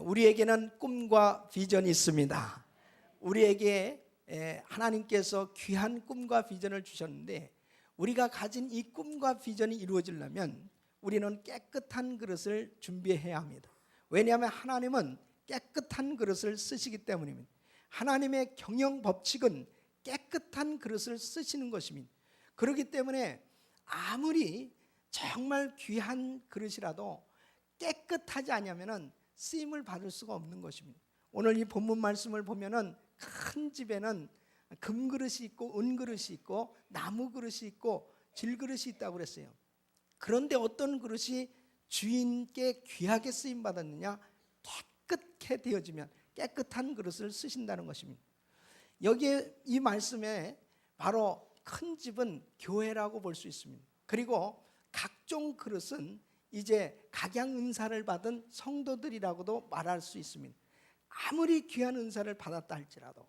우리에게는 꿈과 비전이 있습니다. 우리에게 하나님께서 귀한 꿈과 비전을 주셨는데, 우리가 가진 이 꿈과 비전이 이루어지려면 우리는 깨끗한 그릇을 준비해야 합니다. 왜냐하면 하나님은 깨끗한 그릇을 쓰시기 때문입니다. 하나님의 경영 법칙은 깨끗한 그릇을 쓰시는 것입니다. 그렇기 때문에 아무리 정말 귀한 그릇이라도 깨끗하지 않으면 쓰임을 받을 수가 없는 것입니다. 오늘 이 본문 말씀을 보면은 큰 집에는 금그릇이 있고 은그릇이 있고 나무 그릇이 있고 질그릇이 있다고 그랬어요. 그런데 어떤 그릇이 주인께 귀하게 쓰임 받았느냐? 깨끗게 되어지면 깨끗한 그릇을 쓰신다는 것입니다. 여기에 이 말씀에 바로 큰 집은 교회라고 볼 수 있습니다. 그리고 각종 그릇은 이제 각양 은사를 받은 성도들이라고도 말할 수 있습니다. 아무리 귀한 은사를 받았다 할지라도,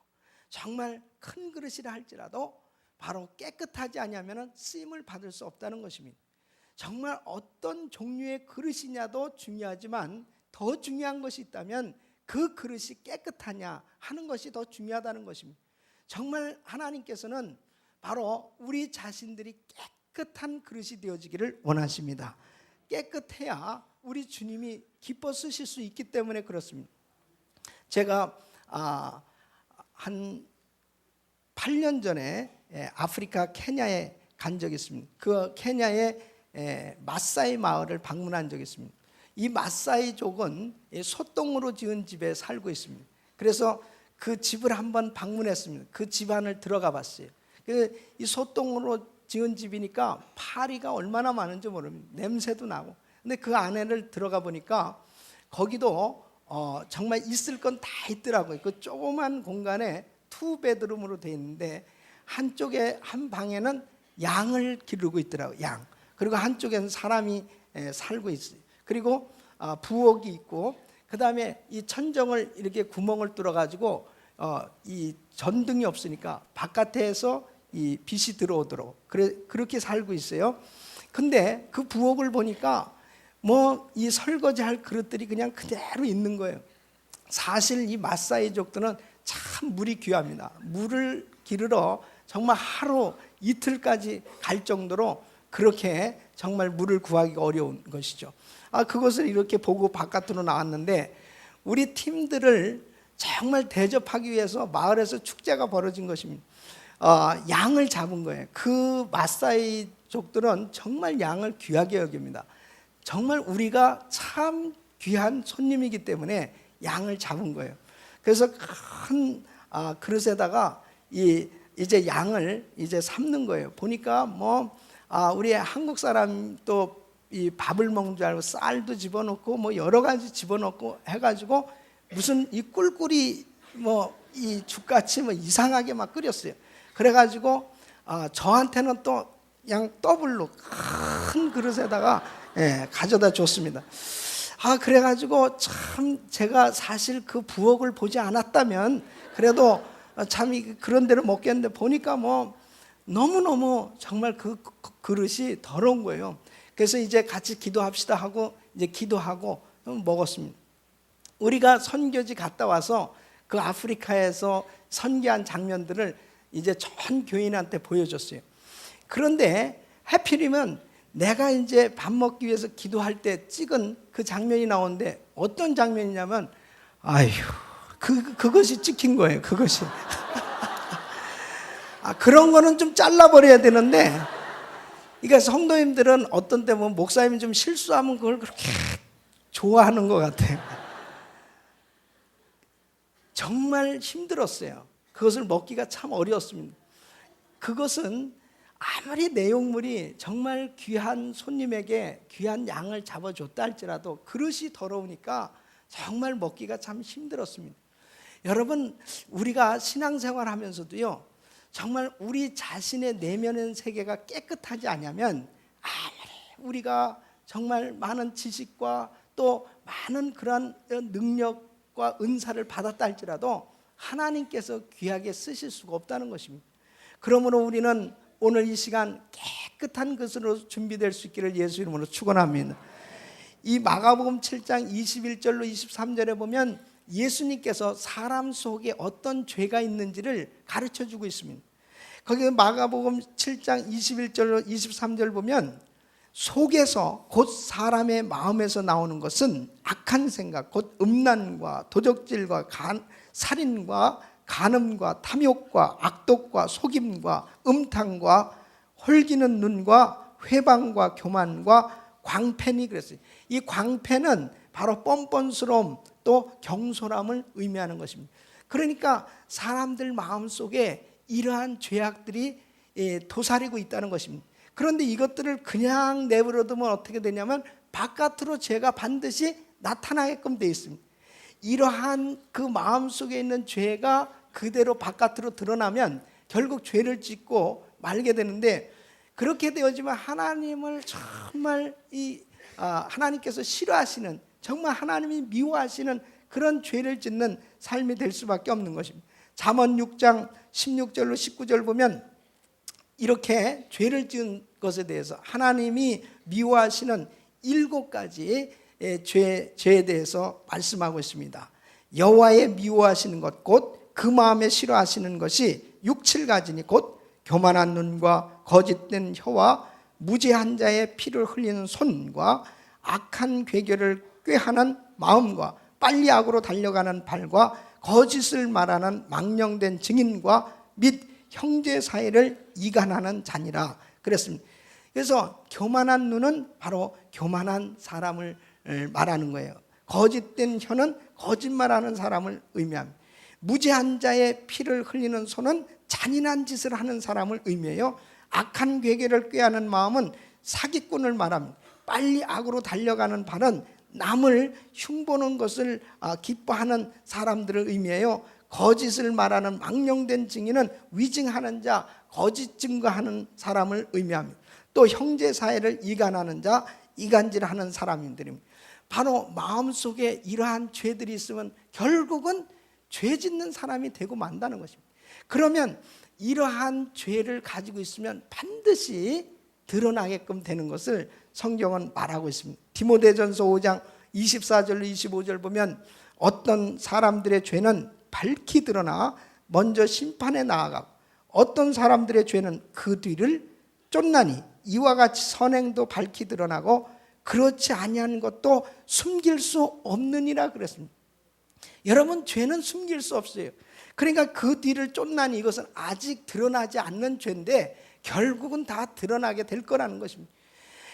정말 큰 그릇이라 할지라도 바로 깨끗하지 않으면 쓰임을 받을 수 없다는 것입니다. 정말 어떤 종류의 그릇이냐도 중요하지만 더 중요한 것이 있다면 그 그릇이 깨끗하냐 하는 것이 더 중요하다는 것입니다. 정말 하나님께서는 바로 우리 자신들이 깨끗한 그릇이 되어지기를 원하십니다. 깨끗해야 우리 주님이 기뻐 쓰실 수 있기 때문에 그렇습니다. 제가 한 8년 전에 아프리카 케냐에 간 적이 있습니다. 그 케냐의 마사이 마을을 방문한 적이 있습니다. 이 마사이족은 소똥으로 지은 집에 살고 있습니다. 그래서 그 집을 한번 방문했습니다. 그 집 안을 들어가 봤어요. 이 소똥으로 지은 집이니까 파리가 얼마나 많은지 모릅니다. 냄새도 나고. 근데 그 안에를 들어가 보니까 거기도 정말 있을 건 다 있더라고요. 그 조그만 공간에 투베드룸으로 되어 있는데 한쪽에 한 방에는 양을 기르고 있더라고요. 양. 그리고 한쪽에는 사람이 살고 있어요. 그리고 부엌이 있고, 그 다음에 이 천정을 이렇게 구멍을 뚫어 가지고 이 전등이 없으니까 바깥에서 이 빛이 들어오도록 그렇게 살고 있어요. 근데 그 부엌을 보니까 뭐 이 설거지할 그릇들이 그냥 그대로 있는 거예요. 사실 이 마사이족들은 참 물이 귀합니다. 물을 기르러 정말 하루 이틀까지 갈 정도로 그렇게 정말 물을 구하기가 어려운 것이죠. 그것을 이렇게 보고 바깥으로 나왔는데, 우리 팀들을 정말 대접하기 위해서 마을에서 축제가 벌어진 것입니다. 양을 잡은 거예요. 그 마사이족들은 정말 양을 귀하게 여깁니다. 정말 우리가 참 귀한 손님이기 때문에 양을 잡은 거예요. 그래서 큰 그릇에다가 이제 양을 이제 삶는 거예요. 보니까 우리 한국 사람 또 이 밥을 먹는 줄 알고 쌀도 집어넣고 뭐 여러 가지 집어넣고 해가지고 무슨 이 꿀꿀이 이 죽같이 이상하게 막 끓였어요. 그래가지고 저한테는 또 그냥 더블로 큰 그릇에다가 가져다 줬습니다. 그래가지고 참 제가 사실 그 부엌을 보지 않았다면 그래도 참 그런 데로 먹겠는데, 보니까 너무너무 정말 그 그릇이 더러운 거예요. 그래서 이제 같이 기도합시다 하고 이제 기도하고 먹었습니다. 우리가 선교지 갔다 와서 그 아프리카에서 선교한 장면들을 이제 전 교인한테 보여줬어요. 그런데 하필이면 내가 이제 밥 먹기 위해서 기도할 때 찍은 그 장면이 나오는데, 어떤 장면이냐면 그것이 찍힌 거예요. 그것이 그런 거는 좀 잘라버려야 되는데, 그러니까 성도님들은 어떤 때 목사님이 좀 실수하면 그걸 그렇게 좋아하는 것 같아요. 정말 힘들었어요. 그것을 먹기가 참 어려웠습니다. 그것은 아무리 내용물이 정말 귀한 손님에게 귀한 양을 잡아줬다 할지라도 그릇이 더러우니까 정말 먹기가 참 힘들었습니다. 여러분, 우리가 신앙생활 하면서도요, 정말 우리 자신의 내면의 세계가 깨끗하지 않으면 아무리 우리가 정말 많은 지식과 또 많은 그런 능력과 은사를 받았다 할지라도 하나님께서 귀하게 쓰실 수가 없다는 것입니다. 그러므로 우리는 오늘 이 시간 깨끗한 것으로 준비될 수 있기를 예수 이름으로 축원합니다. 이 마가복음 7장 21절로 23절에 보면 예수님께서 사람 속에 어떤 죄가 있는지를 가르쳐주고 있습니다. 거기 마가복음 7장 21절로 23절 보면 속에서 곧 사람의 마음에서 나오는 것은 악한 생각, 곧 음란과 도적질과 살인과 간음과 탐욕과 악독과 속임과 음탕과 홀기는 눈과 회방과 교만과 광패니 그랬어요. 이 광패는 바로 뻔뻔스러움 또 경솔함을 의미하는 것입니다. 그러니까 사람들 마음속에 이러한 죄악들이 도사리고 있다는 것입니다. 그런데 이것들을 그냥 내버려두면 어떻게 되냐면 바깥으로 죄가 반드시 나타나게끔 되어 있습니다. 이러한 그 마음속에 있는 죄가 그대로 바깥으로 드러나면 결국 죄를 짓고 말게 되는데, 그렇게 되어지면 하나님을 정말 하나님께서 싫어하시는, 정말 하나님이 미워하시는 그런 죄를 짓는 삶이 될 수밖에 없는 것입니다. 잠언 6장 16절로 19절 보면 이렇게 죄를 지은 것에 대해서 하나님이 미워하시는 7가지 죄에 대해서 말씀하고 있습니다. 여호와의 미워하시는 것 곧 그 마음에 싫어하시는 것이 6, 7가지니 곧 교만한 눈과 거짓된 혀와 무죄한 자의 피를 흘리는 손과 악한 괴결을 꾀하는 마음과 빨리 악으로 달려가는 발과 거짓을 말하는 망령된 증인과 및 형제 사이를 이간하는 자니라 그랬습니다. 그래서 교만한 눈은 바로 교만한 사람을 말하는 거예요. 거짓된 혀는 거짓말하는 사람을 의미합니다. 무죄한 자의 피를 흘리는 손은 잔인한 짓을 하는 사람을 의미해요. 악한 괴계를 꾀하는 마음은 사기꾼을 말합니다. 빨리 악으로 달려가는 발은 남을 흉보는 것을 기뻐하는 사람들을 의미해요. 거짓을 말하는 망령된 증인은 위증하는 자, 거짓 증거하는 사람을 의미합니다. 또 형제 사이를 이간하는 자, 이간질하는 사람들입니다. 바로 마음속에 이러한 죄들이 있으면 결국은 죄 짓는 사람이 되고 만다는 것입니다. 그러면 이러한 죄를 가지고 있으면 반드시 드러나게끔 되는 것을 성경은 말하고 있습니다. 디모데전서 5장 24절로 25절 보면 어떤 사람들의 죄는 밝히 드러나 먼저 심판에 나아가고 어떤 사람들의 죄는 그 뒤를 쫓나니 이와 같이 선행도 밝히 드러나고 그렇지 아니한 것도 숨길 수 없느니라 그랬습니다. 여러분, 죄는 숨길 수 없어요. 그러니까 그 뒤를 쫓나니 이것은 아직 드러나지 않는 죄인데 결국은 다 드러나게 될 거라는 것입니다.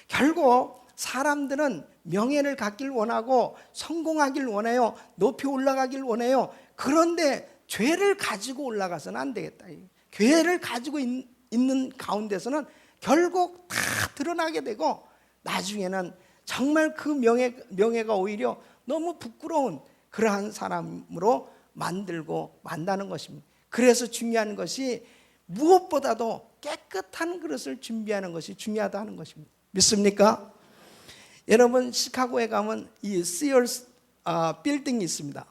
결국 사람들은 명예를 갖길 원하고 성공하길 원해요. 높이 올라가길 원해요. 그런데 죄를 가지고 올라가서는 안 되겠다. 죄를 가지고 있는 가운데서는 결국 다 드러나게 되고 나중에는 정말 그 명예가 오히려 너무 부끄러운 그러한 사람으로 만들고 만다는 것입니다. 그래서 중요한 것이 무엇보다도 깨끗한 그릇을 준비하는 것이 중요하다는 것입니다. 믿습니까? 여러분, 시카고에 가면 이 시어스 빌딩이 있습니다.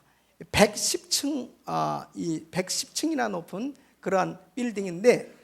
110층, 이 110층이나 높은 그러한 빌딩인데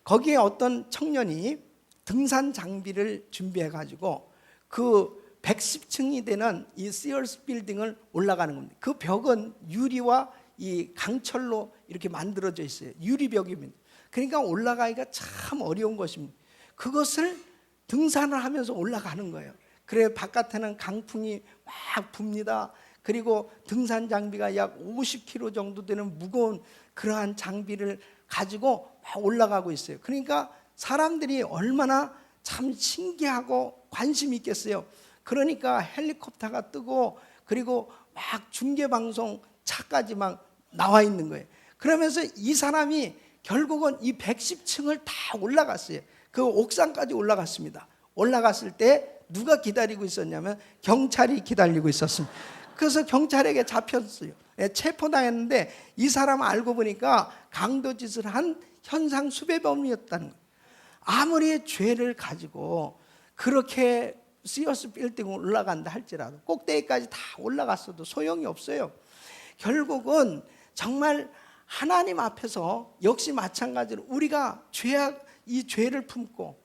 거기에 어떤 청년이 등산 장비를 준비해 가지고 그 110층이 되는 이 시어스 빌딩을 올라가는 겁니다. 그 벽은 유리와 이 강철로 이렇게 만들어져 있어요. 유리벽입니다. 그러니까 올라가기가 참 어려운 것입니다. 그것을 등산을 하면서 올라가는 거예요. 그래 바깥에는 강풍이 막 붑니다. 그리고 등산 장비가 약 50kg 정도 되는 무거운 그러한 장비를 가지고 막 올라가고 있어요. 그러니까 사람들이 얼마나 참 신기하고 관심이 있겠어요. 그러니까 헬리콥터가 뜨고 그리고 막 중계방송 차까지 막 나와 있는 거예요. 그러면서 이 사람이 결국은 이 110층을 다 올라갔어요. 그 옥상까지 올라갔습니다. 올라갔을 때 누가 기다리고 있었냐면 경찰이 기다리고 있었습니다. 그래서 경찰에게 잡혔어요. 체포당했는데 이 사람 알고 보니까 강도짓을 한 현상 수배범이었다는 거예요. 아무리 죄를 가지고 그렇게 시어스 빌딩 올라간다 할지라도 꼭대기까지 다 올라갔어도 소용이 없어요. 결국은 정말 하나님 앞에서 역시 마찬가지로 우리가 이 죄를 품고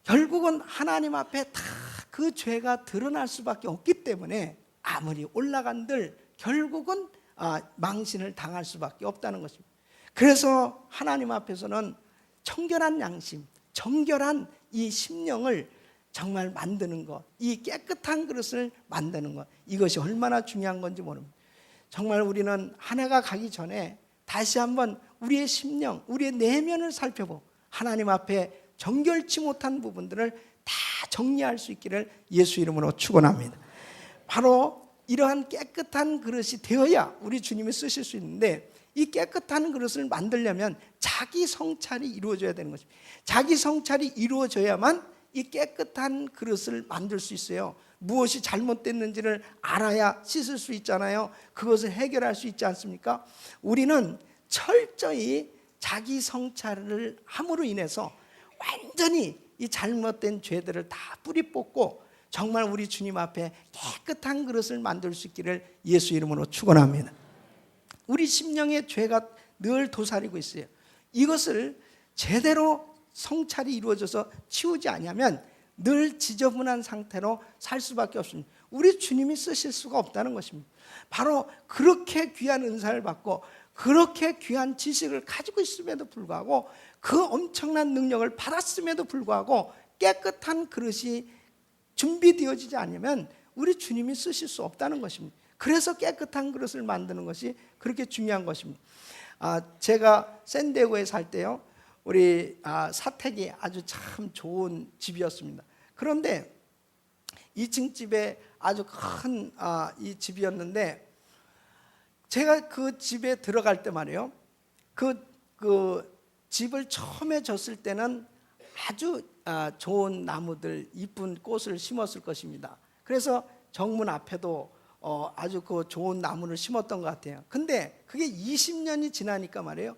결국은 하나님 앞에 다 그 죄가 드러날 수밖에 없기 때문에 아무리 올라간들 결국은 망신을 당할 수밖에 없다는 것입니다. 그래서 하나님 앞에서는 청결한 양심, 정결한 이 심령을 정말 만드는 것, 이 깨끗한 그릇을 만드는 것, 이것이 얼마나 중요한 건지 모릅니다. 정말 우리는 한 해가 가기 전에 다시 한번 우리의 심령, 우리의 내면을 살펴보고 하나님 앞에 정결치 못한 부분들을 다 정리할 수 있기를 예수 이름으로 축원합니다. 바로 이러한 깨끗한 그릇이 되어야 우리 주님이 쓰실 수 있는데, 이 깨끗한 그릇을 만들려면 자기 성찰이 이루어져야 되는 것입니다. 자기 성찰이 이루어져야만 이 깨끗한 그릇을 만들 수 있어요. 무엇이 잘못됐는지를 알아야 씻을 수 있잖아요. 그것을 해결할 수 있지 않습니까? 우리는 철저히 자기 성찰을 함으로 인해서 완전히 이 잘못된 죄들을 다 뿌리 뽑고 정말 우리 주님 앞에 깨끗한 그릇을 만들 수 있기를 예수 이름으로 축원합니다. 우리 심령의 죄가 늘 도사리고 있어요. 이것을 제대로 성찰이 이루어져서 치우지 않으면 늘 지저분한 상태로 살 수밖에 없습니다. 우리 주님이 쓰실 수가 없다는 것입니다. 바로 그렇게 귀한 은사를 받고 그렇게 귀한 지식을 가지고 있음에도 불구하고 그 엄청난 능력을 받았음에도 불구하고 깨끗한 그릇이 준비되어지지 않으면 우리 주님이 쓰실 수 없다는 것입니다. 그래서 깨끗한 그릇을 만드는 것이 그렇게 중요한 것입니다. 제가 샌디에고에 살 때요, 우리 사택이 아주 참 좋은 집이었습니다. 그런데 2층 집에 아주 큰 이 집이었는데, 제가 그 집에 들어갈 때 말이에요, 그 집을 처음에 졌을 때는 아주 좋은 나무들, 이쁜 꽃을 심었을 것입니다. 그래서 정문 앞에도 아주 그 좋은 나무를 심었던 것 같아요. 근데 그게 20년이 지나니까 말이에요,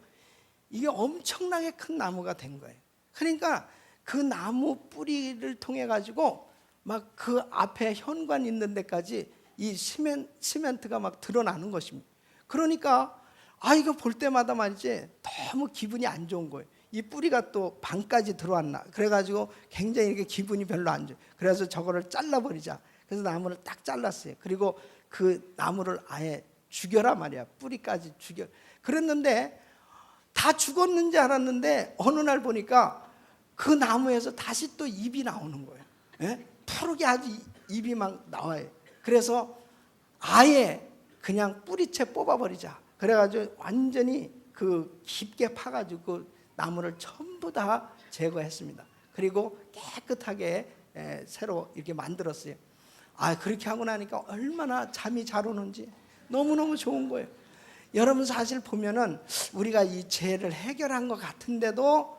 이게 엄청나게 큰 나무가 된 거예요. 그러니까 그 나무 뿌리를 통해 가지고 막 그 앞에 현관 있는 데까지 이 시멘트가 막 드러나는 것입니다. 그러니까 이거 볼 때마다 말이지 너무 기분이 안 좋은 거예요. 이 뿌리가 또 방까지 들어왔나, 그래가지고 굉장히 이렇게 기분이 별로 안 좋아요. 그래서 저거를 잘라버리자. 그래서 나무를 딱 잘랐어요. 그리고 그 나무를 아예 죽여라 말이야. 뿌리까지 죽여. 그랬는데 다 죽었는지 알았는데 어느 날 보니까 그 나무에서 다시 또 잎이 나오는 거예요. 예? 푸르게 아주 잎이 막 나와요. 그래서 아예 그냥 뿌리채 뽑아버리자. 그래가지고 완전히 그 깊게 파가지고 그 나무를 전부 다 제거했습니다. 그리고 깨끗하게 새로 이렇게 만들었어요. 그렇게 하고 나니까 얼마나 잠이 잘 오는지 너무너무 좋은 거예요. 여러분, 사실 보면은 우리가 이 죄를 해결한 것 같은데도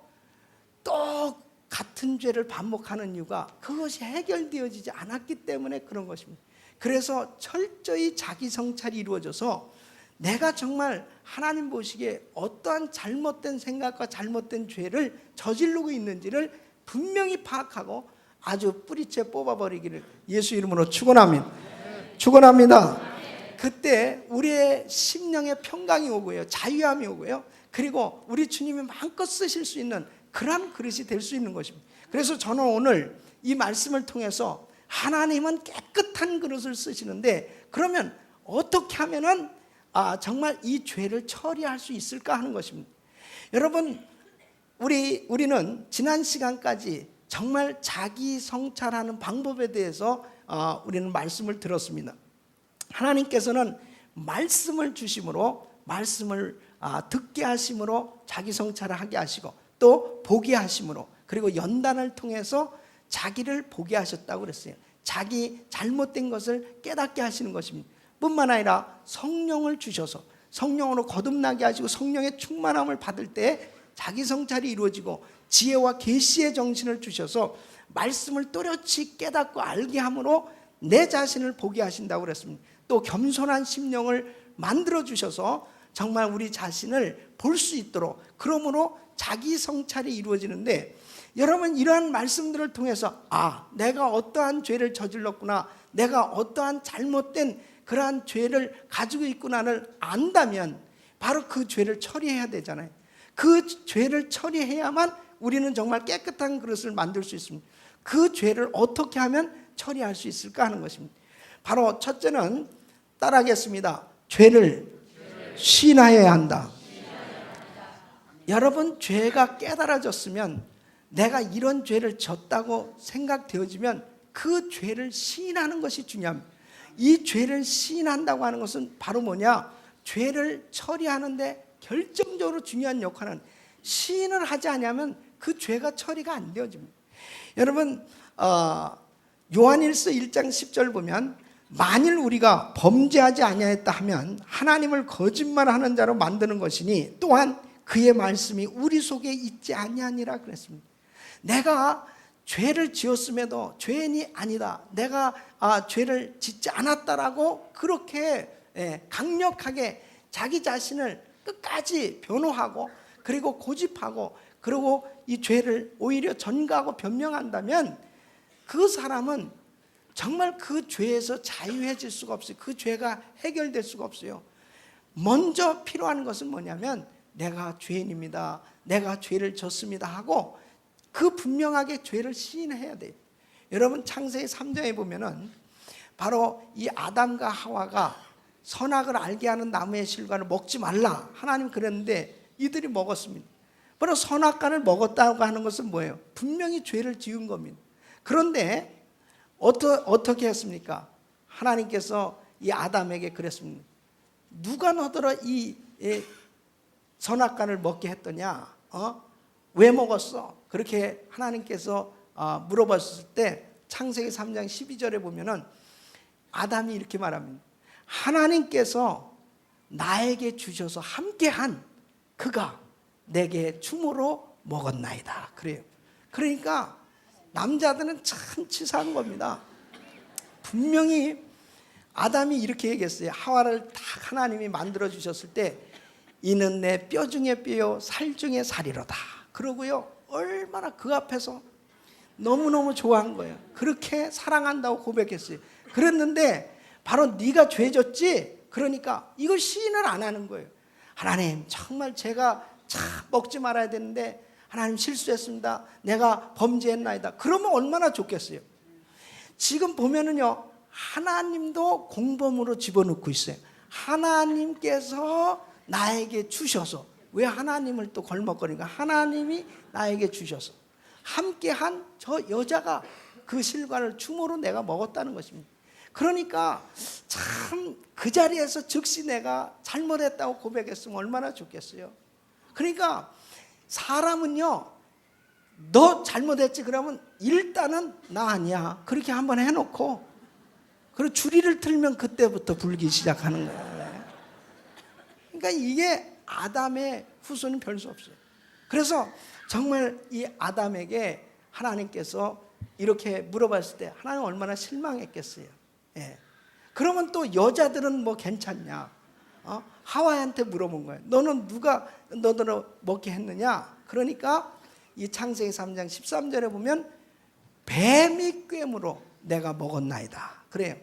또 같은 죄를 반복하는 이유가 그것이 해결되어지지 않았기 때문에 그런 것입니다. 그래서 철저히 자기 성찰이 이루어져서 내가 정말 하나님 보시기에 어떠한 잘못된 생각과 잘못된 죄를 저지르고 있는지를 분명히 파악하고 아주 뿌리채 뽑아버리기를 예수 이름으로 축원합니다. 축원합니다. 그때 우리의 심령의 평강이 오고요, 자유함이 오고요, 그리고 우리 주님이 마음껏 쓰실 수 있는 그런 그릇이 될 수 있는 것입니다. 그래서 저는 오늘 이 말씀을 통해서 하나님은 깨끗한 그릇을 쓰시는데, 그러면 어떻게 하면은 정말 이 죄를 처리할 수 있을까 하는 것입니다. 여러분, 우리는 지난 시간까지 정말 자기 성찰하는 방법에 대해서 우리는 말씀을 들었습니다. 하나님께서는 말씀을 주심으로, 말씀을 듣게 하심으로 자기 성찰을 하게 하시고, 또 보게 하심으로, 그리고 연단을 통해서 자기를 보게 하셨다고 그랬어요. 자기 잘못된 것을 깨닫게 하시는 것입니다. 뿐만 아니라 성령을 주셔서 성령으로 거듭나게 하시고 성령의 충만함을 받을 때 자기 성찰이 이루어지고 지혜와 계시의 정신을 주셔서 말씀을 또렷이 깨닫고 알게 함으로 내 자신을 보게 하신다고 그랬습니다. 또 겸손한 심령을 만들어 주셔서 정말 우리 자신을 볼 수 있도록, 그러므로 자기 성찰이 이루어지는데, 여러분, 이러한 말씀들을 통해서 내가 어떠한 죄를 저질렀구나, 내가 어떠한 잘못된 그러한 죄를 가지고 있구나를 안다면 바로 그 죄를 처리해야 되잖아요. 그 죄를 처리해야만 우리는 정말 깨끗한 그릇을 만들 수 있습니다. 그 죄를 어떻게 하면 처리할 수 있을까 하는 것입니다. 바로 첫째는 따라하겠습니다. 죄를 시인하여야 한다. 여러분, 죄가 깨달아졌으면, 내가 이런 죄를 졌다고 생각되어지면 그 죄를 시인하는 것이 중요합니다. 이 죄를 시인한다고 하는 것은 바로 뭐냐? 죄를 처리하는데 결정적으로 중요한 역할은, 시인을 하지 않으면 그 죄가 처리가 안 되어집니다. 여러분, 요한일서 1장 10절 보면, 만일 우리가 범죄하지 아니하였다 하면 하나님을 거짓말하는 자로 만드는 것이니 또한 그의 말씀이 우리 속에 있지 아니하니라 그랬습니다. 내가 죄를 지었음에도 죄인이 아니다, 내가 죄를 짓지 않았다라고 그렇게 강력하게 자기 자신을 끝까지 변호하고, 그리고 고집하고, 그리고 이 죄를 오히려 전가하고 변명한다면 그 사람은 정말 그 죄에서 자유해질 수가 없어요. 그 죄가 해결될 수가 없어요. 먼저 필요한 것은 뭐냐면, 내가 죄인입니다, 내가 죄를 졌습니다 하고 그 분명하게 죄를 시인해야 돼요. 여러분, 창세기 3장에 보면은 바로 이 아담과 하와가 선악을 알게 하는 나무의 실과를 먹지 말라 하나님 그랬는데 이들이 먹었습니다. 바로 선악과를 먹었다고 하는 것은 뭐예요? 분명히 죄를 지은 겁니다. 그런데 어떻게 했습니까? 하나님께서 이 아담에게 그랬습니다. 누가 너더러 이 선악과를 먹게 했더냐? 왜 먹었어? 그렇게 하나님께서 물어봤을 때 창세기 3장 12절에 보면은 아담이 이렇게 말합니다. 하나님께서 나에게 주셔서 함께한 그가 내게 춤으로 먹었나이다. 그래요. 그러니까 남자들은 참 치사한 겁니다. 분명히 아담이 이렇게 얘기했어요. 하와를 딱 하나님이 만들어 주셨을 때, 이는 내 뼈 중에 뼈요 살 중에 살이로다. 그러고요, 얼마나 그 앞에서 너무너무 좋아한 거예요. 그렇게 사랑한다고 고백했어요. 그랬는데 바로 네가 죄졌지? 그러니까 이걸 시인을 안 하는 거예요. 하나님, 정말 제가 참 먹지 말아야 되는데 하나님 실수했습니다, 내가 범죄했나이다. 그러면 얼마나 좋겠어요. 지금 보면은요, 하나님도 공범으로 집어넣고 있어요. 하나님께서 나에게 주셔서, 왜 하나님을 또 걸먹거리니까, 하나님이 나에게 주셔서 함께한 저 여자가 그 실과를 춤으로 내가 먹었다는 것입니다. 그러니까 참 그 자리에서 즉시 내가 잘못했다고 고백했으면 얼마나 좋겠어요. 그러니까 사람은요, 너 잘못했지 그러면 일단은 나 아니야 그렇게 한번 해놓고, 그리고 주리를 틀면 그때부터 불기 시작하는 거예요. 그러니까 이게 아담의 후손은 별 수 없어요. 그래서 정말 이 아담에게 하나님께서 이렇게 물어봤을 때 하나님 얼마나 실망했겠어요. 예. 그러면 또 여자들은 뭐 괜찮냐? 하와한테 물어본 거예요. 너는 누가 너더러 먹게 했느냐? 그러니까 이 창세기 3장 13절에 보면 뱀이 꿰므로 내가 먹었나이다. 그래요.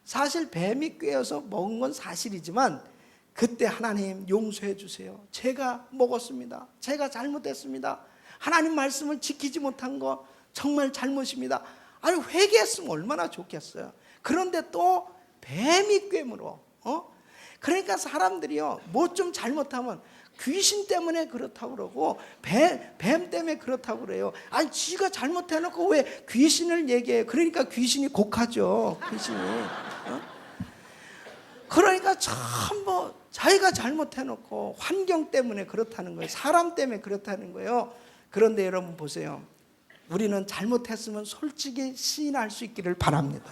사실 뱀이 꿰어서 먹은 건 사실이지만 그때 하나님 용서해 주세요. 제가 먹었습니다. 제가 잘못했습니다. 하나님 말씀을 지키지 못한 거 정말 잘못입니다. 아니, 회개했으면 얼마나 좋겠어요. 그런데 또 뱀이 꿰물어. 그러니까 사람들이요, 뭐 좀 잘못하면 귀신 때문에 그렇다고 그러고 뱀 때문에 그렇다고 그래요. 아니, 지가 잘못해놓고 왜 귀신을 얘기해요? 그러니까 귀신이 곡하죠. 귀신이. 그러니까 참 자기가 잘못해놓고 환경 때문에 그렇다는 거예요. 사람 때문에 그렇다는 거예요. 그런데 여러분 보세요. 우리는 잘못했으면 솔직히 시인할 수 있기를 바랍니다.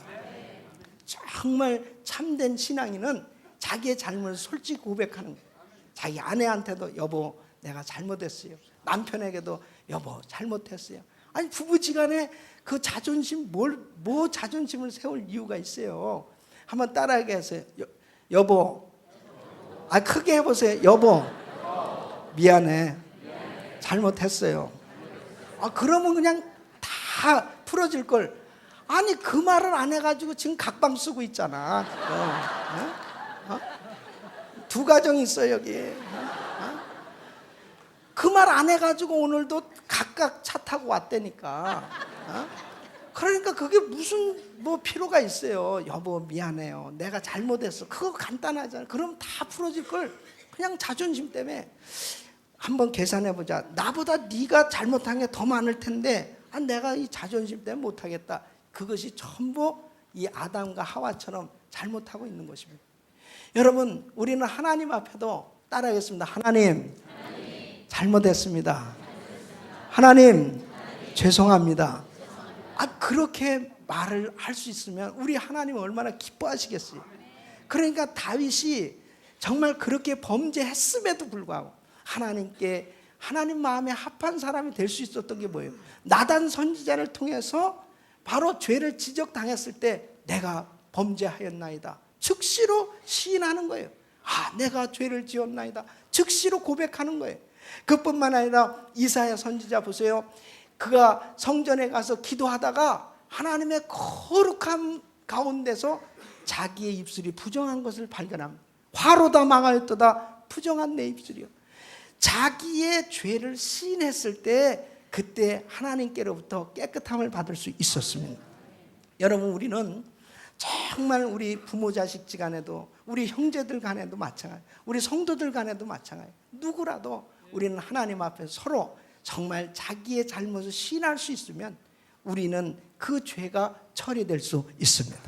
정말 참된 신앙인은 자기의 잘못을 솔직히 고백하는 거예요. 자기 아내한테도 여보 내가 잘못했어요. 남편에게도 여보 잘못했어요. 아니, 부부지간에 그 자존심 뭐 자존심을 세울 이유가 있어요. 한번 따라하게 하세요. 여보, 크게 해보세요. 여보, 미안해. 잘못했어요. 그러면 그냥 다 풀어질 걸. 아니, 그 말을 안 해가지고 지금 각방 쓰고 있잖아. 두 가정이 있어 여기. 그 말 안 해가지고 오늘도 각각 차 타고 왔다니까. 그러니까 그게 무슨 뭐 필요가 있어요. 여보 미안해요, 내가 잘못했어. 그거 간단하잖아요. 그럼 다 풀어질 걸 그냥 자존심 때문에. 한번 계산해보자. 나보다 네가 잘못한 게 더 많을 텐데 내가 이 자존심 때문에 못하겠다. 그것이 전부 이 아담과 하와처럼 잘못하고 있는 것입니다. 여러분, 우리는 하나님 앞에도 따라하겠습니다. 하나님, 잘못했습니다. 하나님, 죄송합니다. 그렇게 말을 할 수 있으면 우리 하나님은 얼마나 기뻐하시겠어요. 그러니까 다윗이 정말 그렇게 범죄했음에도 불구하고 하나님께, 하나님 마음에 합한 사람이 될 수 있었던 게 뭐예요? 나단 선지자를 통해서 바로 죄를 지적당했을 때 내가 범죄하였나이다, 즉시로 시인하는 거예요. 내가 죄를 지었나이다, 즉시로 고백하는 거예요. 그뿐만 아니라 이사야 선지자 보세요. 그가 성전에 가서 기도하다가 하나님의 거룩함 가운데서 자기의 입술이 부정한 것을 발견합니다. 화로다 망하였도다, 부정한 내 입술이요. 자기의 죄를 시인했을 때 그때 하나님께로부터 깨끗함을 받을 수 있었습니다. 여러분, 우리는 정말 우리 부모 자식 간에도, 우리 형제들 간에도 마찬가지, 우리 성도들 간에도 마찬가지, 누구라도 우리는 하나님 앞에 서로 정말 자기의 잘못을 시인할 수 있으면 우리는 그 죄가 처리될 수 있습니다.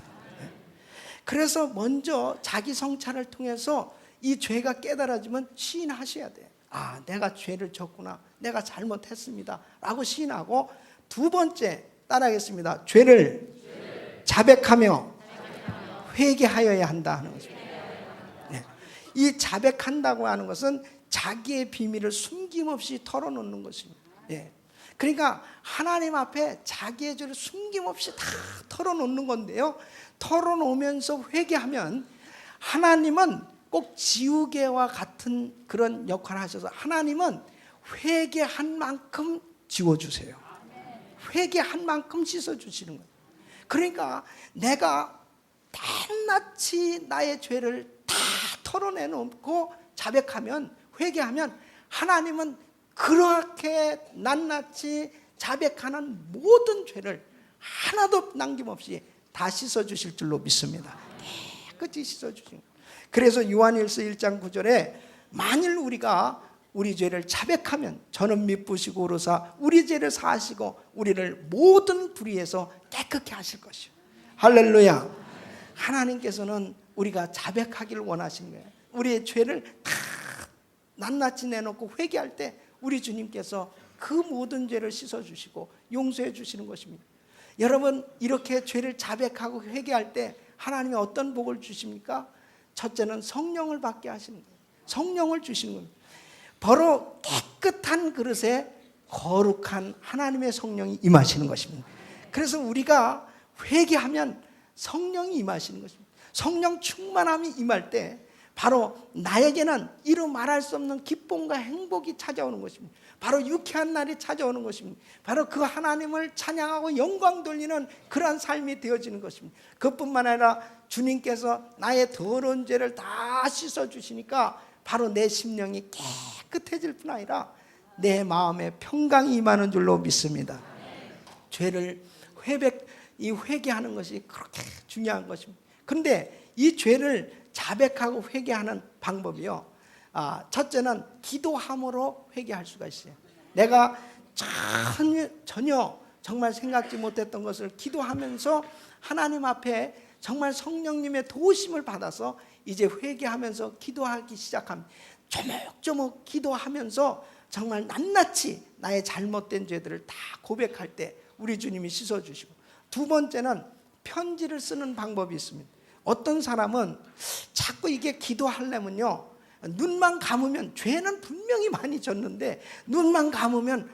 그래서 먼저 자기 성찰을 통해서 이 죄가 깨달아지면 시인하셔야 돼요. 내가 죄를 졌구나, 내가 잘못했습니다 라고 시인하고, 두 번째 따라하겠습니다. 죄를 자백하며 회개하여야 한다 하는 것입니다. 이 자백한다고 하는 것은 자기의 비밀을 숨김없이 털어놓는 것입니다. 그러니까 하나님 앞에 자기의 죄를 숨김없이 다 털어놓는 건데요, 털어놓으면서 회개하면 하나님은 꼭 지우개와 같은 그런 역할을 하셔서 하나님은 회개한 만큼 지워주세요. 회개한 만큼 씻어주시는 거예요. 그러니까 내가 낱낱이 나의 죄를 다 털어내놓고 자백하면, 회개하면 하나님은 그렇게 낱낱이 자백하는 모든 죄를 하나도 남김없이 다 씻어주실 줄로 믿습니다. 깨끗이 씻어주신 거예요. 그래서 요한일서 1장 9절에 만일 우리가 우리 죄를 자백하면 저는 미쁘시고 오르사 우리 죄를 사하시고 우리를 모든 불의에서 깨끗게 하실 것이요. 할렐루야. 하나님께서는 우리가 자백하기를 원하신 거예요. 우리의 죄를 다 낱낱이 내놓고 회개할 때 우리 주님께서 그 모든 죄를 씻어주시고 용서해 주시는 것입니다. 여러분, 이렇게 죄를 자백하고 회개할 때 하나님이 어떤 복을 주십니까? 첫째는 성령을 받게 하시는 거예요. 성령을 주시는 겁니다. 바로 깨끗한 그릇에 거룩한 하나님의 성령이 임하시는 것입니다. 그래서 우리가 회개하면 성령이 임하시는 것입니다. 성령 충만함이 임할 때 바로 나에게는 이루 말할 수 없는 기쁨과 행복이 찾아오는 것입니다. 바로 유쾌한 날이 찾아오는 것입니다. 바로 그 하나님을 찬양하고 영광 돌리는 그러한 삶이 되어지는 것입니다. 그뿐만 아니라 주님께서 나의 더러운 죄를 다 씻어주시니까 바로 내 심령이 깨끗해질 뿐 아니라 내 마음에 평강이 임하는 줄로 믿습니다. 죄를 회개하는 것이 그렇게 중요한 것입니다. 그런데 이 죄를 자백하고 회개하는 방법이요, 첫째는 기도함으로 회개할 수가 있어요. 내가 전혀 정말 생각지 못했던 것을 기도하면서 하나님 앞에 정말 성령님의 도우심을 받아서 이제 회개하면서 기도하기 시작합니다. 조목조목 기도하면서 정말 낱낱이 나의 잘못된 죄들을 다 고백할 때 우리 주님이 씻어주시고, 두 번째는 편지를 쓰는 방법이 있습니다. 어떤 사람은 자꾸 이게 기도하려면요, 눈만 감으면, 죄는 분명히 많이 졌는데 눈만 감으면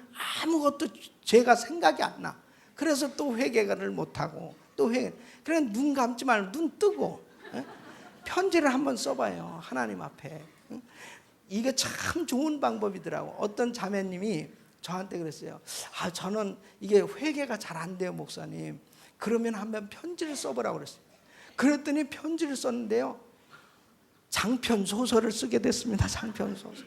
아무것도 죄가 생각이 안 나. 그래서 또 회개를 못하고 또 회개. 그래, 눈 감지 말고 눈 뜨고 편지를 한번 써봐요, 하나님 앞에. 이게 참 좋은 방법이더라고. 어떤 자매님이 저한테 그랬어요. 저는 이게 회개가 잘 안 돼요, 목사님. 그러면 한번 편지를 써보라고 그랬어요. 그랬더니 편지를 썼는데요, 장편 소설을 쓰게 됐습니다. 장편 소설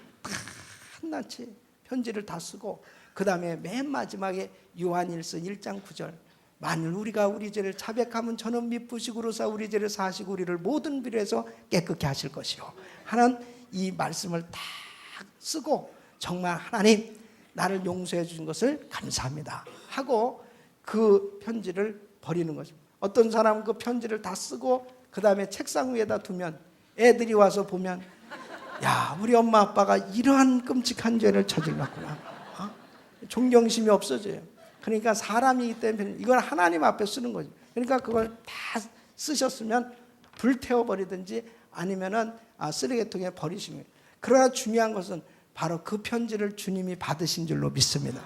낱낱이 편지를 다 쓰고, 그 다음에 맨 마지막에 요한일서 1장 9절 만일 우리가 우리 죄를 자백하면 저는 미쁘시고로사 우리 죄를 사하시고 우리를 모든 비로에서 깨끗게 하실 것이요 하는 이 말씀을 다 쓰고 정말 하나님 나를 용서해 주신 것을 감사합니다 하고 그 편지를 버리는 것입니다. 어떤 사람은 그 편지를 다 쓰고 그 다음에 책상 위에다 두면 애들이 와서 보면 야 우리 엄마 아빠가 이러한 끔찍한 죄를 저질렀구나. 존경심이 없어져요. 그러니까 사람이기 때문에 이건 하나님 앞에 쓰는 거죠. 그러니까 그걸 다 쓰셨으면 불태워버리든지 아니면은 쓰레기통에 버리시는 거예요. 그러나 중요한 것은 바로 그 편지를 주님이 받으신 줄로 믿습니다.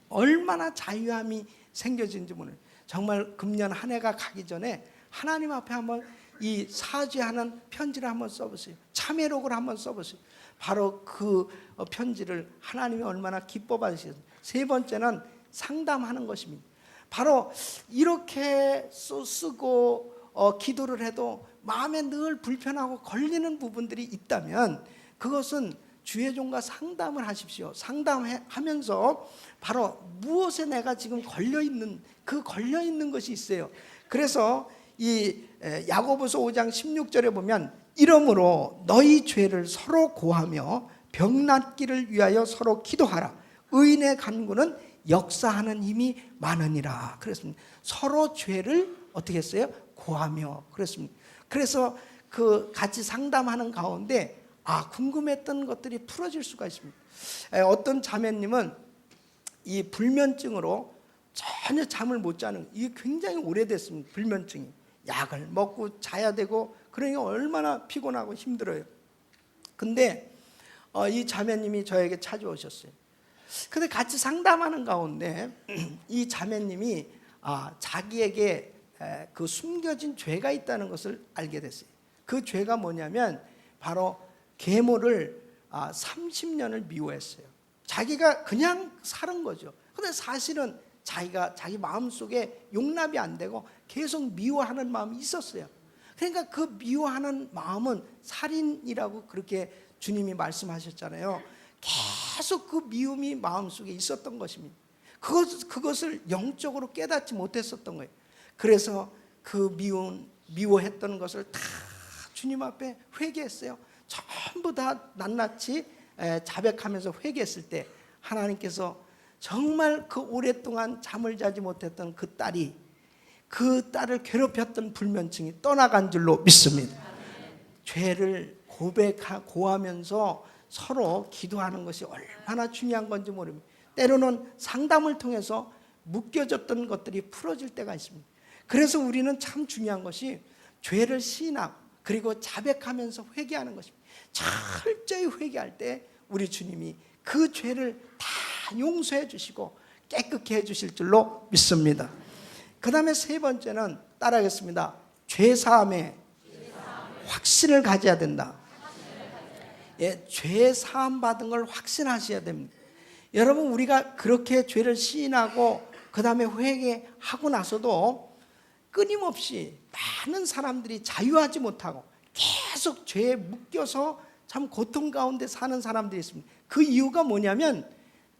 얼마나 자유함이 생겨진지 모르는 정말 금년 한 해가 가기 전에 하나님 앞에 한번 이 사죄하는 편지를 한번 써보세요. 참회록을 한번 써보세요. 바로 그 편지를 하나님이 얼마나 기뻐 받으시겠어요. 세 번째는 상담하는 것입니다. 바로 이렇게 쓰고 기도를 해도 마음에 늘 불편하고 걸리는 부분들이 있다면 그것은 주의 종과 상담을 하십시오. 상담하면서 바로 무엇에 내가 지금 걸려있는 그 걸려있는 것이 있어요. 그래서 이 야고보서 5장 16절에 보면 이러므로 너희 죄를 서로 고하며 병 낫기를 위하여 서로 기도하라. 의인의 간구는 역사하는 힘이 많으니라. 그랬습니다. 서로 죄를 어떻게 했어요? 고하며 그랬습니다. 그래서 그 같이 상담하는 가운데 궁금했던 것들이 풀어질 수가 있습니다. 어떤 자매님은 이 불면증으로 전혀 잠을 못 자는 이게 굉장히 오래됐습니다. 불면증이 약을 먹고 자야 되고 그러니 얼마나 피곤하고 힘들어요. 근데 이 자매님이 저에게 찾아오셨어요. 근데 같이 상담하는 가운데 이 자매님이 자기에게 그 숨겨진 죄가 있다는 것을 알게 됐어요. 그 죄가 뭐냐면 바로 계모를 30년을 미워했어요. 자기가 그냥 사는 거죠. 근데 사실은 자기가 자기 마음속에 용납이 안 되고 계속 미워하는 마음이 있었어요. 그러니까 그 미워하는 마음은 살인이라고 그렇게 주님이 말씀하셨잖아요. 계속 그 미움이 마음속에 있었던 것입니다. 그것을 영적으로 깨닫지 못했었던 거예요. 그래서 그 미워했던 것을 다 주님 앞에 회개했어요. 전부 다 낱낱이 자백하면서 회개했을 때 하나님께서 정말 그 오랫동안 잠을 자지 못했던 그 딸을 괴롭혔던 불면증이 떠나간 줄로 믿습니다. 죄를 고하면서 서로 기도하는 것이 얼마나 중요한 건지 모릅니다. 때로는 상담을 통해서 묶여졌던 것들이 풀어질 때가 있습니다. 그래서 우리는 참 중요한 것이 죄를 시인하고 그리고 자백하면서 회개하는 것입니다. 철저히 회개할 때 우리 주님이 그 죄를 다 용서해 주시고 깨끗게 해 주실 줄로 믿습니다. 그 다음에 세 번째는 따라하겠습니다. 죄사함의 확신을 가져야 된다. 죄사함 받은 걸 확신하셔야 됩니다. 여러분 우리가 그렇게 죄를 시인하고 그 다음에 회개하고 나서도 끊임없이 많은 사람들이 자유하지 못하고 계속 죄에 묶여서 참 고통 가운데 사는 사람들이 있습니다. 그 이유가 뭐냐면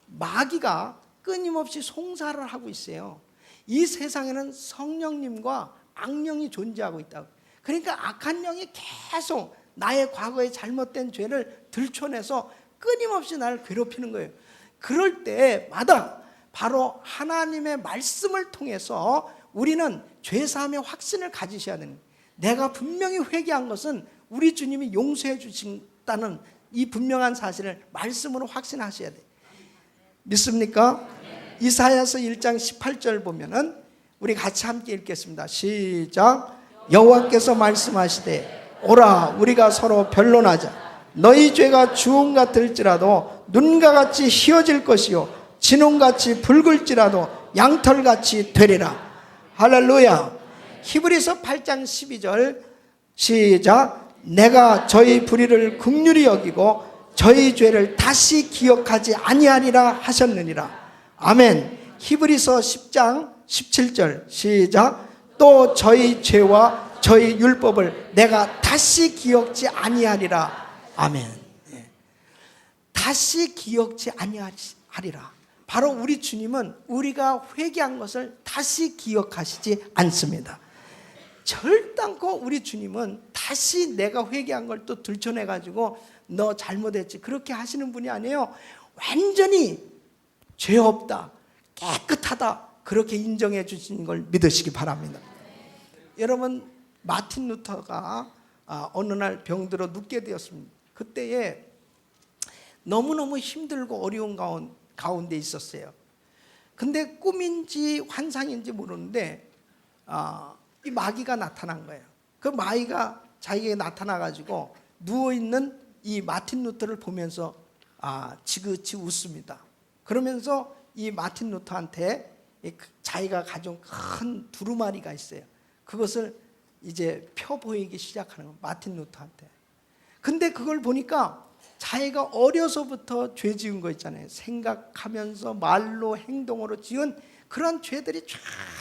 마귀가 끊임없이 송사를 하고 있어요. 이 세상에는 성령님과 악령이 존재하고 있다고. 그러니까 악한 영이 계속 나의 과거의 잘못된 죄를 들춰내서 끊임없이 나를 괴롭히는 거예요. 그럴 때마다 바로 하나님의 말씀을 통해서 우리는 죄사함의 확신을 가지셔야 됩니다. 내가 분명히 회개한 것은 우리 주님이 용서해 주신다는 이 분명한 사실을 말씀으로 확신하셔야 돼요. 믿습니까? 이사야서 1장 18절 보면은 우리 같이 함께 읽겠습니다. 시작. 여호와께서 말씀하시되 오라 우리가 서로 변론하자. 너희 죄가 주홍 같을지라도 눈과 같이 희어질 것이요 진홍같이 붉을지라도 양털같이 되리라. 할렐루야. 히브리서 8장 12절 시작. 내가 저희 불의를 긍휼히 여기고 저희 죄를 다시 기억하지 아니하리라 하셨느니라. 아멘. 히브리서 10장 17절 시작. 또 저희 죄와 저희 율법을 내가 다시 기억지 아니하리라. 아멘. 다시 기억지 아니하리라. 바로 우리 주님은 우리가 회개한 것을 다시 기억하시지 않습니다. 절단코 우리 주님은 다시 내가 회개한 걸 또 들춰내가지고 너 잘못했지 그렇게 하시는 분이 아니에요. 완전히 죄 없다, 깨끗하다 그렇게 인정해 주시는 걸 믿으시기 바랍니다. 여러분, 마틴 루터가 어느 날 병들어 눕게 되었습니다. 그때에 너무너무 힘들고 어려운 가운데 있었어요. 근데 꿈인지 환상인지 모르는데 이 마귀가 나타난 거예요. 그 마귀가 자기에게 나타나가지고 누워있는 이 마틴 루터를 보면서 지그치 웃습니다. 그러면서 이 마틴 루터한테 자기가 가져온 큰 두루마리가 있어요. 그것을 이제 펴 보이기 시작하는 거예요, 마틴 루터한테. 근데 그걸 보니까 자기가 어려서부터 죄 지은 거 있잖아요. 생각하면서 말로 행동으로 지은 그런 죄들이 쫙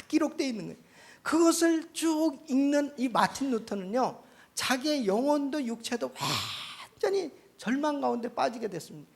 기록되어 있는 거예요. 그것을 쭉 읽는 이 마틴 루터는요, 자기의 영혼도 육체도 완전히 절망 가운데 빠지게 됐습니다.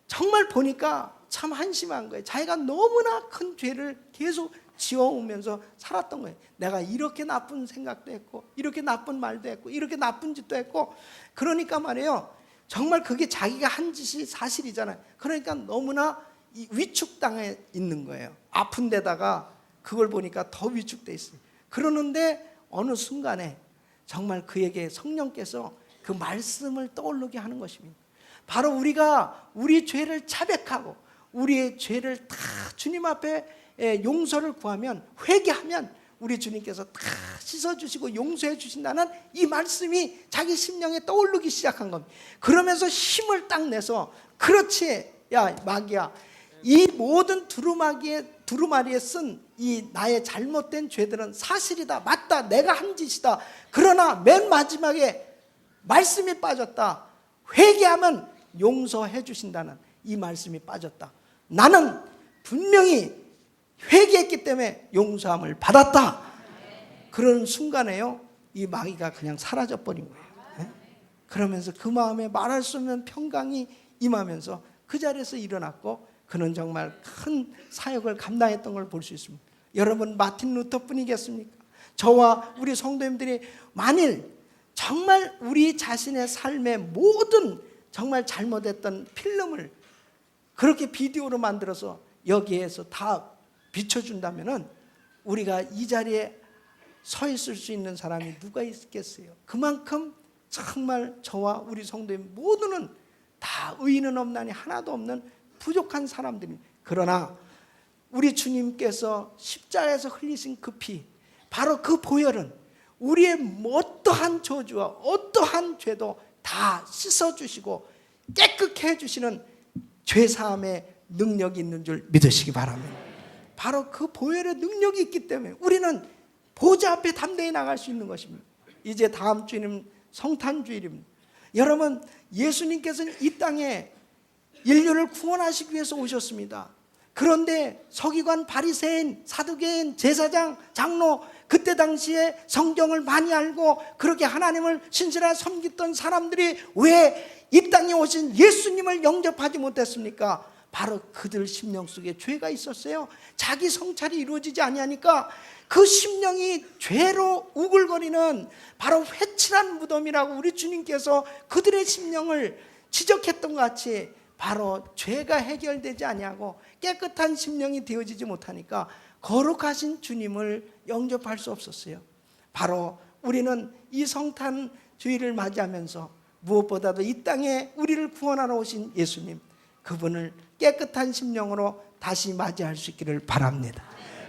정말 보니까 참 한심한 거예요. 자기가 너무나 큰 죄를 계속 지어오면서 살았던 거예요. 내가 이렇게 나쁜 생각도 했고, 이렇게 나쁜 말도 했고, 이렇게 나쁜 짓도 했고, 그러니까 말이에요, 정말 그게 자기가 한 짓이 사실이잖아요. 그러니까 너무나 위축당해 있는 거예요. 아픈 데다가 그걸 보니까 더 위축돼 있어요. 그러는데 어느 순간에 정말 그에게 성령께서 그 말씀을 떠오르게 하는 것입니다. 바로 우리가 우리 죄를 자백하고 우리의 죄를 다 주님 앞에 용서를 구하면, 회개하면 우리 주님께서 다 씻어주시고 용서해 주신다는 이 말씀이 자기 심령에 떠오르기 시작한 겁니다. 그러면서 힘을 딱 내서, 그렇지, 야 마귀야, 이 모든 두루마리에 쓴 이 나의 잘못된 죄들은 사실이다, 맞다, 내가 한 짓이다. 그러나 맨 마지막에 말씀이 빠졌다. 회개하면 용서해 주신다는 이 말씀이 빠졌다. 나는 분명히 회개했기 때문에 용서함을 받았다. 그런 순간에요, 이 마귀가 그냥 사라져 버린 거예요. 그러면서 그 마음에 말할 수 없는 평강이 임하면서 그 자리에서 일어났고, 그는 정말 큰 사역을 감당했던 걸 볼 수 있습니다. 여러분, 마틴 루터뿐이겠습니까? 저와 우리 성도님들이 만일 정말 우리 자신의 삶의 모든 정말 잘못했던 필름을 그렇게 비디오로 만들어서 여기에서 다 비춰준다면 우리가 이 자리에 서 있을 수 있는 사람이 누가 있겠어요? 그만큼 정말 저와 우리 성도님 모두는 다 의인은 없나니 하나도 없는 부족한 사람들입니다. 그러나 우리 주님께서 십자가에서 흘리신 그 피, 바로 그 보혈은 우리의 어떠한 저주와 어떠한 죄도 다 씻어주시고 깨끗게 해주시는 죄사함의 능력이 있는 줄 믿으시기 바랍니다. 바로 그 보혈의 능력이 있기 때문에 우리는 보좌 앞에 담대히 나갈 수 있는 것입니다. 이제 다음 주일은 성탄주일입니다. 여러분, 예수님께서는 이 땅에 인류를 구원하시기 위해서 오셨습니다. 그런데 서기관, 바리새인, 사두개인, 제사장, 장로, 그때 당시에 성경을 많이 알고 그렇게 하나님을 신실하게 섬겼던 사람들이 왜 이 땅에 오신 예수님을 영접하지 못했습니까? 바로 그들 심령 속에 죄가 있었어요. 자기 성찰이 이루어지지 아니하니까 그 심령이 죄로 우글거리는 바로 회칠한 무덤이라고 우리 주님께서 그들의 심령을 지적했던 것 같이, 바로 죄가 해결되지 아니하고 깨끗한 심령이 되어지지 못하니까 거룩하신 주님을 영접할 수 없었어요. 바로 우리는 이 성탄 주일을 맞이하면서 무엇보다도 이 땅에 우리를 구원하러 오신 예수님, 그분을 깨끗한 심령으로 다시 맞이할 수 있기를 바랍니다.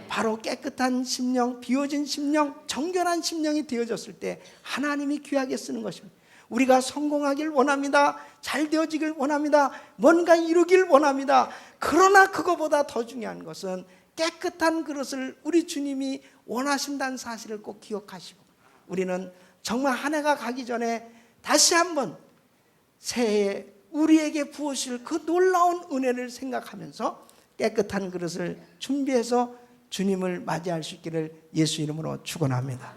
바로 깨끗한 심령, 비워진 심령, 정결한 심령이 되어졌을 때 하나님이 귀하게 쓰는 것입니다. 우리가 성공하길 원합니다. 잘 되어지길 원합니다. 뭔가 이루길 원합니다. 그러나 그거보다 더 중요한 것은 깨끗한 그릇을 우리 주님이 원하신다는 사실을 꼭 기억하시고, 우리는 정말 한 해가 가기 전에 다시 한번 새해에 우리에게 부으실 그 놀라운 은혜를 생각하면서 깨끗한 그릇을 준비해서 주님을 맞이할 수 있기를 예수 이름으로 축원합니다.